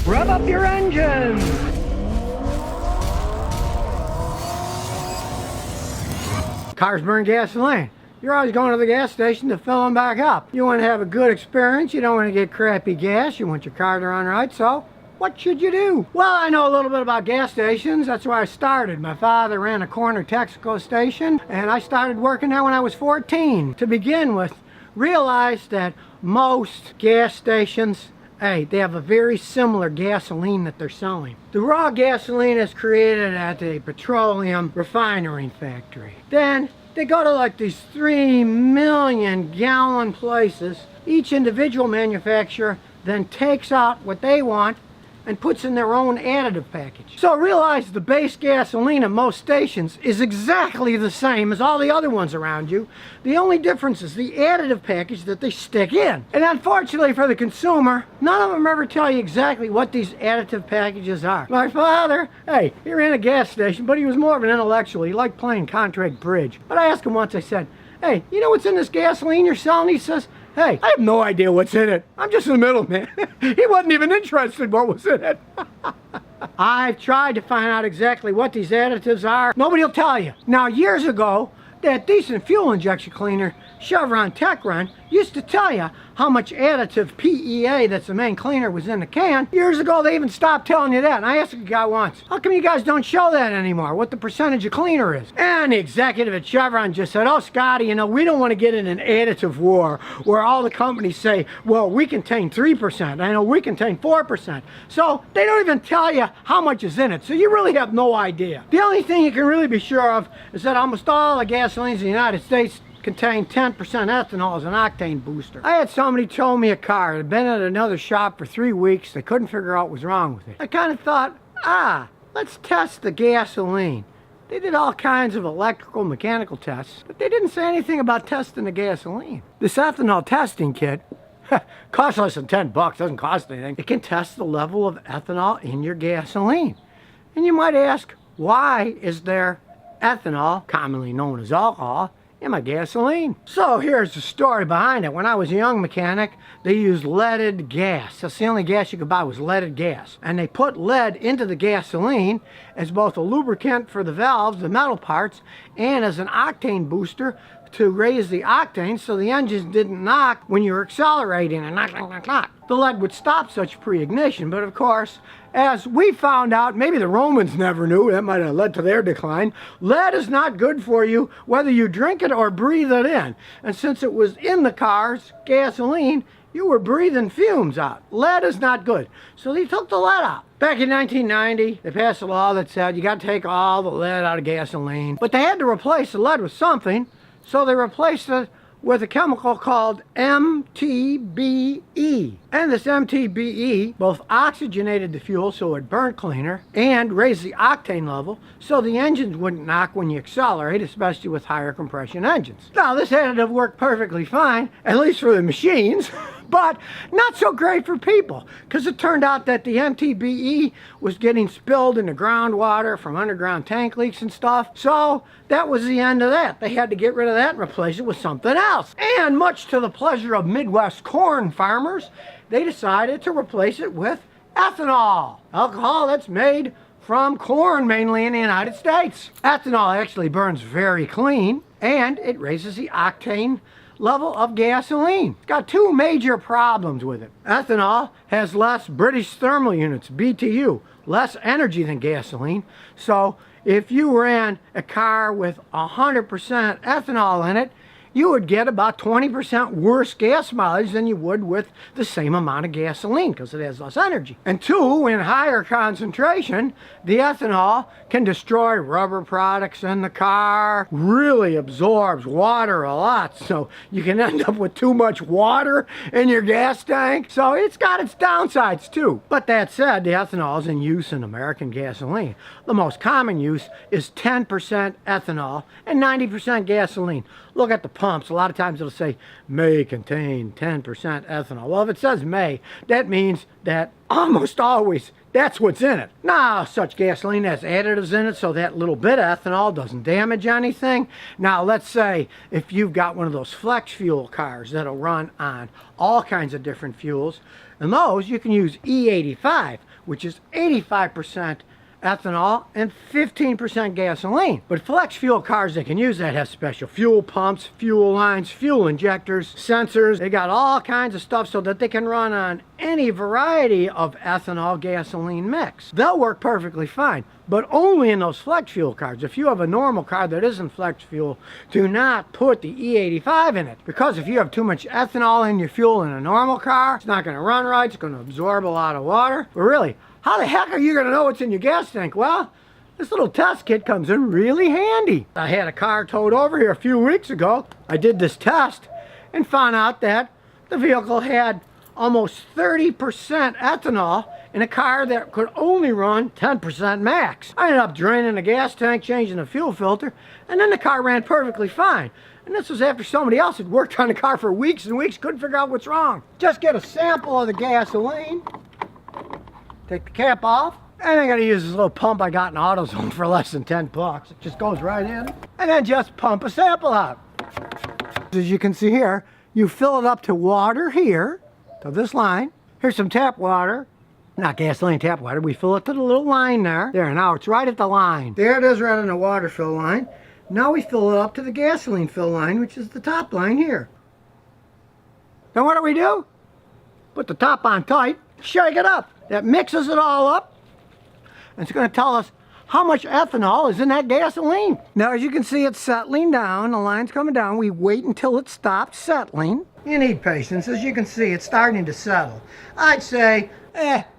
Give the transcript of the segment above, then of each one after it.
Rev up your engines! Cars burn gasoline. You're always going to the gas station to fill them back up. You want to have a good experience. You don't want to get crappy gas. You want your car to run right. So what should you do? Well, I know a little bit about gas stations. That's where I started. My father ran a corner Texaco station, and I started working there when I was 14. To begin with, realize that most gas stations, hey, they have a very similar gasoline that they're selling. The raw gasoline is created at a petroleum refinery factory. Then they go to like these 3 million gallon places. Each individual manufacturer then takes out what they want and puts in their own additive package. So realize the base gasoline at most stations is exactly the same as all the other ones around you. The only difference is the additive package that they stick in. And unfortunately for the consumer, none of them ever tell you exactly what these additive packages are. My father, hey, he ran a gas station, but he was more of an intellectual. He liked playing contract bridge. But I asked him once, I said, hey, you know what's in this gasoline you're selling? He says, hey, I have no idea what's in it. I'm just a middleman. He wasn't even interested in what was in it. I've tried to find out exactly what these additives are. Nobody will tell you. Now, years ago, that decent fuel injection cleaner, Chevron Techron, used to tell you how much additive PEA, that's the main cleaner, was in the can. Years ago, they even stopped telling you that. And I asked a guy once, how come you guys don't show that anymore, what the percentage of cleaner is? And the executive at Chevron just said, oh, Scotty, you know, we don't want to get in an additive war where all the companies say, well, we contain 3%. I know we contain 4%. So they don't even tell you how much is in it. So you really have no idea. The only thing you can really be sure of is that almost all the gasolines in the United States contain 10% ethanol as an octane booster. I had somebody told me a car had been at another shop for 3 weeks. They couldn't figure out what was wrong with it. I kind of thought, let's test the gasoline. They did all kinds of electrical, mechanical tests, but they didn't say anything about testing the gasoline. This ethanol testing kit costs less than 10 bucks, doesn't cost anything. It can test the level of ethanol in your gasoline. And you might ask, why is there ethanol, commonly known as alcohol, in my gasoline? So here's the story behind it. When I was a young mechanic, they used leaded gas. That's the only gas you could buy was leaded gas. And they put lead into the gasoline as both a lubricant for the valves, the metal parts, and as an octane booster to raise the octane so the engines didn't knock when you were accelerating and knock, knock, knock, knock. The lead would stop such pre-ignition, but of course, as we found out, maybe the Romans never knew, that might have led to their decline, lead is not good for you whether you drink it or breathe it in. And since it was in the car's gasoline, you were breathing fumes out. Lead is not good. So they took the lead out. Back in 1990, they passed a law that said you got to take all the lead out of gasoline. But they had to replace the lead with something, so they replaced it with a chemical called MTBE. And this MTBE both oxygenated the fuel so it burned cleaner and raised the octane level so the engines wouldn't knock when you accelerate, especially with higher compression engines. Now, this additive worked perfectly fine, at least for the machines, but not so great for people, because it turned out that the MTBE was getting spilled into groundwater from underground tank leaks and stuff. So that was the end of that. They had to get rid of that and replace it with something else. And much to the pleasure of Midwest corn farmers, they decided to replace it with ethanol, alcohol that's made from corn, mainly in the United States. Ethanol actually burns very clean, and it raises the octane level of gasoline. It's got two major problems with it. Ethanol has less British thermal units, BTU, less energy than gasoline. So if you ran a car with 100% ethanol in it, you would get about 20% worse gas mileage than you would with the same amount of gasoline because it has less energy. And two, in higher concentration, the ethanol can destroy rubber products in the car, really absorbs water a lot, so you can end up with too much water in your gas tank. So it's got its downsides too. But that said, the ethanol is in use in American gasoline. The most common use is 10% ethanol and 90% gasoline. Look at the pumps. A lot of times it'll say may contain 10% ethanol. Well, if it says may, that means that almost always that's what's in it. Now, such gasoline has additives in it so that little bit of ethanol doesn't damage anything. Now, let's say if you've got one of those flex fuel cars that'll run on all kinds of different fuels, and those you can use E85, which is 85% ethanol and 15% gasoline. But flex fuel cars that can use that have special fuel pumps, fuel lines, fuel injectors, sensors. They got all kinds of stuff so that they can run on any variety of ethanol gasoline mix. They'll work perfectly fine, but only in those flex fuel cars. If you have a normal car that isn't flex fuel, do not put the E85 in it, because if you have too much ethanol in your fuel in a normal car, it's not going to run right, it's going to absorb a lot of water. But really, how the heck are you going to know what's in your gas tank? Well, this little test kit comes in really handy. I had a car towed over here a few weeks ago. I did this test and found out that the vehicle had almost 30% ethanol in a car that could only run 10% max. I ended up draining the gas tank, changing the fuel filter, and then the car ran perfectly fine. And this was after somebody else had worked on the car for weeks and weeks, couldn't figure out what's wrong. Just get a sample of the gasoline. Take the cap off, and I'm gonna use this little pump I got in AutoZone for less than 10 bucks. It just goes right in, and then just pump a sample out. As you can see here, you fill it up to water here, to this line. Here's some tap water, not gasoline, tap water. We fill it to the little line there. There, now it's right at the line. There it is, right on the water fill line. Now we fill it up to the gasoline fill line, which is the top line here. Then what do? Put the top on tight, shake it up. That mixes it all up, and it's going to tell us how much ethanol is in that gasoline. Now, as you can see, it's settling down. The line's coming down. We wait until it stops settling. You need patience. As you can see, it's starting to settle. I'd say,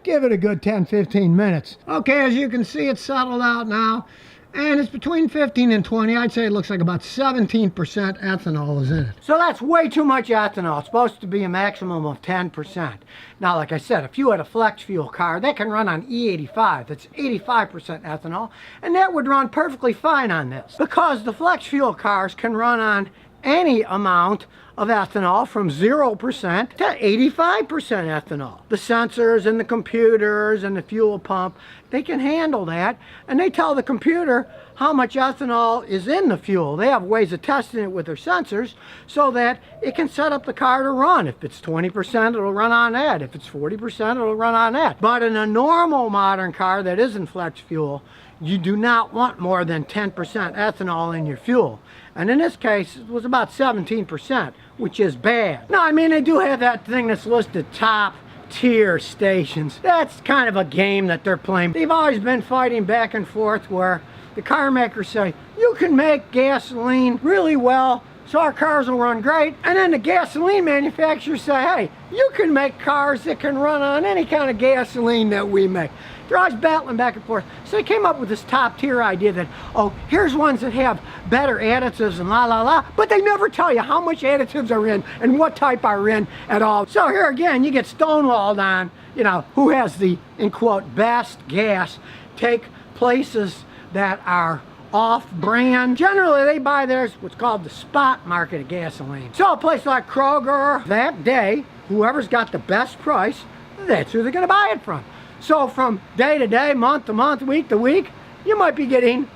give it a good 10-15 minutes. Okay, as you can see, it's settled out now, and it's between 15 and 20. I'd say it looks like about 17% ethanol is in it. So that's way too much ethanol. It's supposed to be a maximum of 10%. Now, like I said, if you had a flex fuel car, that can run on E85. That's 85% ethanol, and that would run perfectly fine on this, because the flex fuel cars can run on any amount of ethanol from 0% to 85% ethanol. The sensors and the computers and the fuel pump, they can handle that, and they tell the computer how much ethanol is in the fuel. They have ways of testing it with their sensors so that it can set up the car to run. If it's 20%, it'll run on that. If it's 40%, it'll run on that. But in a normal modern car that isn't flex fuel, you do not want more than 10% ethanol in your fuel. And in this case, it was about 17%, which is bad. Now, I mean, they do have that thing that's listed top tier stations. That's kind of a game that they're playing. They've always been fighting back and forth where the car makers say, you can make gasoline really well, so our cars will run great. And then the gasoline manufacturers say, hey, you can make cars that can run on any kind of gasoline that we make. They're always battling back and forth. So they came up with this top tier idea that, oh, here's ones that have better additives and la la la, but they never tell you how much additives are in and what type are in at all. So here again, you get stonewalled on, you know, who has the, in quote, best gas. Take places that are off-brand. Generally, they buy theirs what's called the spot market of gasoline. So a place like Kroger, that day, whoever's got the best price, that's who they're going to buy it from. So from day to day, month to month, week to week, you might be getting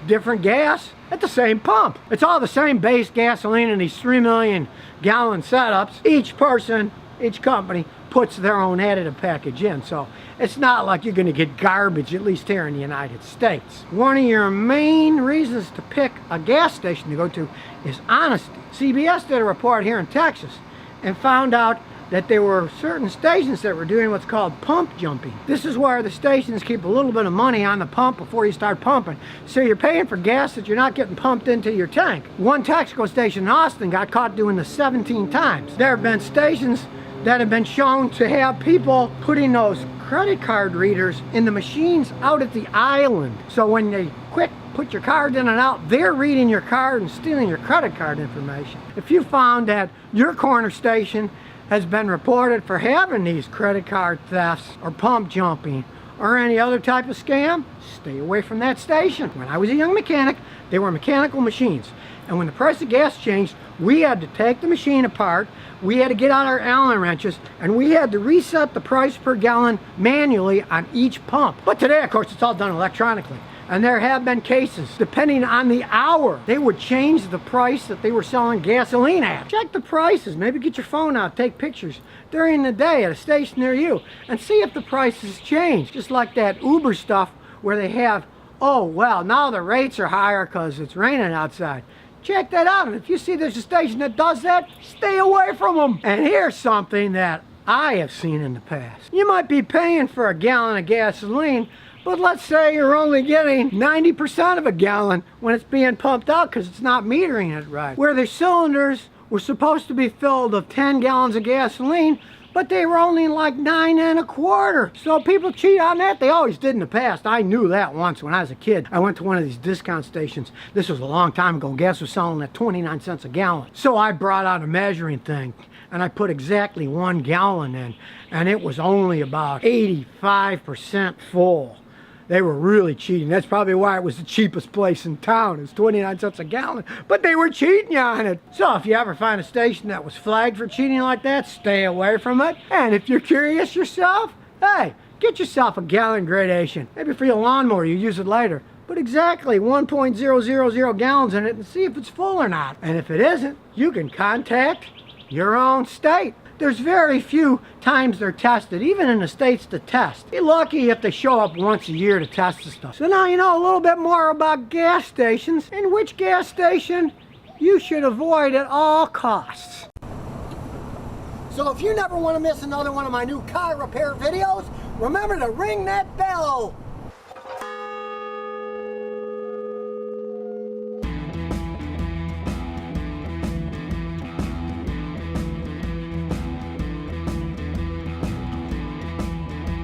different gas at the same pump. It's all the same base gasoline in these 3 million gallon setups. Each person, each company puts their own additive package in. So it's not like you're going to get garbage, at least here in the United States. One of your main reasons to pick a gas station to go to is honesty. CBS did a report here in Texas and found out that there were certain stations that were doing what's called pump jumping. This is where the stations keep a little bit of money on the pump before you start pumping. So you're paying for gas that you're not getting pumped into your tank. One Texaco station in Austin got caught doing this 17 times. There have been stations that have been shown to have people putting those credit card readers in the machines out at the island. So when they put your card in and out, they're reading your card and stealing your credit card information. If you found that your corner station has been reported for having these credit card thefts or pump jumping or any other type of scam, stay away from that station. When I was a young mechanic, they were mechanical machines. And when the price of gas changed, we had to take the machine apart, we had to get out our Allen wrenches, and we had to reset the price per gallon manually on each pump. But today, of course, it's all done electronically. And there have been cases, depending on the hour, they would change the price that they were selling gasoline at. Check the prices, maybe get your phone out, take pictures during the day at a station near you, and see if the prices change. Just like that Uber stuff where they have, oh, well, now the rates are higher because it's raining outside. Check that out, and if you see there's a station that does that, stay away from them. And here's something that I have seen in the past. You might be paying for a gallon of gasoline, but let's say you're only getting 90% of a gallon when it's being pumped out because it's not metering it right. Where the cylinders were supposed to be filled with 10 gallons of gasoline, but they were only like 9 1/4. So people cheat on that. They always did in the past. I knew that once when I was a kid. I went to one of these discount stations. This was a long time ago. Gas was selling at 29 cents a gallon. So I brought out a measuring thing and I put exactly 1 gallon in, and it was only about 85% full. They were really cheating. That's probably why it was the cheapest place in town. It was 29 cents a gallon, but they were cheating you on it. So if you ever find a station that was flagged for cheating like that, stay away from it. And if you're curious yourself, hey, get yourself a gallon gradation. Maybe for your lawnmower, you use it later. Put exactly 1.000 gallons in it and see if it's full or not. And if it isn't, you can contact your own state. There's very few times they're tested, even in the states to test. Be lucky if they show up once a year to test the stuff. So now you know a little bit more about gas stations and which gas station you should avoid at all costs. So if you never want to miss another one of my new car repair videos, remember to ring that bell.